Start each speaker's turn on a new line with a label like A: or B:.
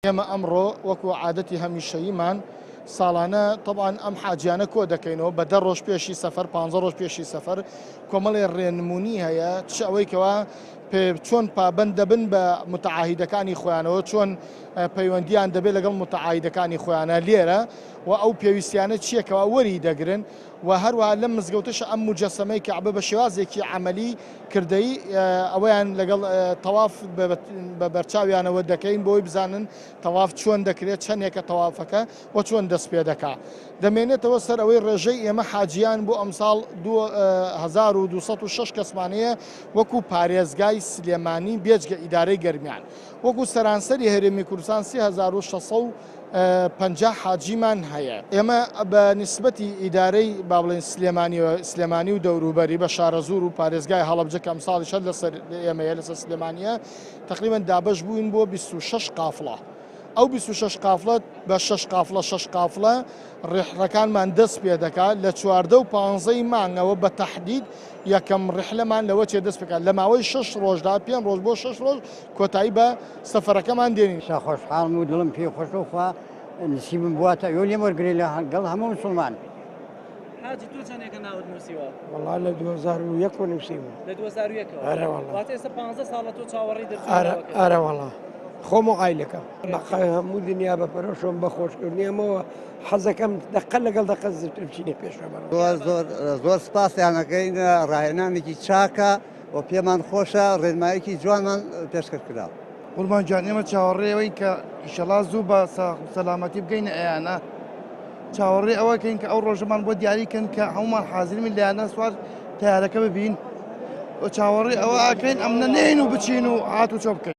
A: ئێمە ئەمڕۆ وەکو عادەتی هەمیشەییمان ساڵانە طبعاً ئەم حاجیانە کۆ دەکەینەوە بە 10 ڕۆژ پێشی سەفەر 15 ڕۆژ پێشی سەفەر کۆمەڵی ڕێنمونی هەیە چ ئەوەیکەوە چۆن پابەند دەبن بە متعاهیدەکانی خۆیانەوە چۆن پەیوەندیان دەبێت لەگەڵ متعاهیدەکانی خۆیانە لێرە و ئەو پێویستیانە چیەکەوە وەری دەگرن و هەروەها لەم مزگەوتش ئەم مجەسەمەی کەعبە بە شێوازێکی عەمەلی کردەی ئەوەیان لەگەڵ تەواف بە بەرچاویانەوە دەکەین بۆی بزانن تەواف چۆن دەکرێت چەندێکە تەوافەکە و چۆن دەست پێ دەکا دەمێنێتەوە سەر ئەوەی ڕێژەی ئێمە حاجیان بۆ ئەمساڵ 1206 کەسمانەیە وەکو پارێزگای سلێمانی بێجگە ئیدارەی گەرمیان وەکو سەرانسەری هەرێمی کوردستان 3650 حاجیمان هەیە ئێمە بە نسبەتی ئیدارەی با بڵێن سلێمانی و دەوروبەری بە شارەزور و پارێزگای هەڵەبجە کە ئەمساڵی شەد لەسەر ئێمەیە لەسەر سلێمانیە تقریبا دابەش بووین بۆ 26 قافڵە ئەو 26 قافڵەت بە 6 قافڵە ڕێحڕەکانمان دەست پێ دەکات لە 14 و 15 مانگەوە بە تەحدید یەکەم ڕحلەمان لەوە چێ دەست بکات لە ماوەی 6 ڕۆژدا 5 ڕۆژ بۆ 6 ڕۆژ کۆتایی بە سەفەرەکەمان دێنین
B: خۆشحاڵم و دڵم پێی خۆشەوخوا نسیبم بواتە ئەو لێم وەرگری لەگەڵ هەموو مسلمان
C: حاجی تو چەندێکە ناوت نووسیوە؟
D: وەڵا لە 2001 نووسیوە
C: لە 2001
D: ئەرە وەڵا
C: واتە ئێستا 15 ساڵە تۆ چاوەڕێی
D: ئەرە وەڵا خۆم و عایلەکە بەقای هەموو دنیا بە پەرۆشۆم بە خۆشکردنیەمەوە حەزەکەم دەقە لەگەڵ دەقە زیاتر بچینە پێشەوە
E: زۆر سپاسیانەکەین ڕاهێنانێکی چاکە و پێمان خۆشە ڕێنماییەکی جوانمان پێشکەش کرا
F: قوربان جان ئێمە چاوەڕێەوەی کە ئیشەڵا زوو بە سەلامەتی بگەینە ئەیانە چاوەڕێ ئەوەکەین کە ئەو ڕۆژەمان بۆ دیاریکەن کە هەمومان حازرمی لایەنە سوار تیارەکە ببین چاوەڕێ ئەوە ئاکەین ئەم نەنێن و بچین و هات و چۆ بکەین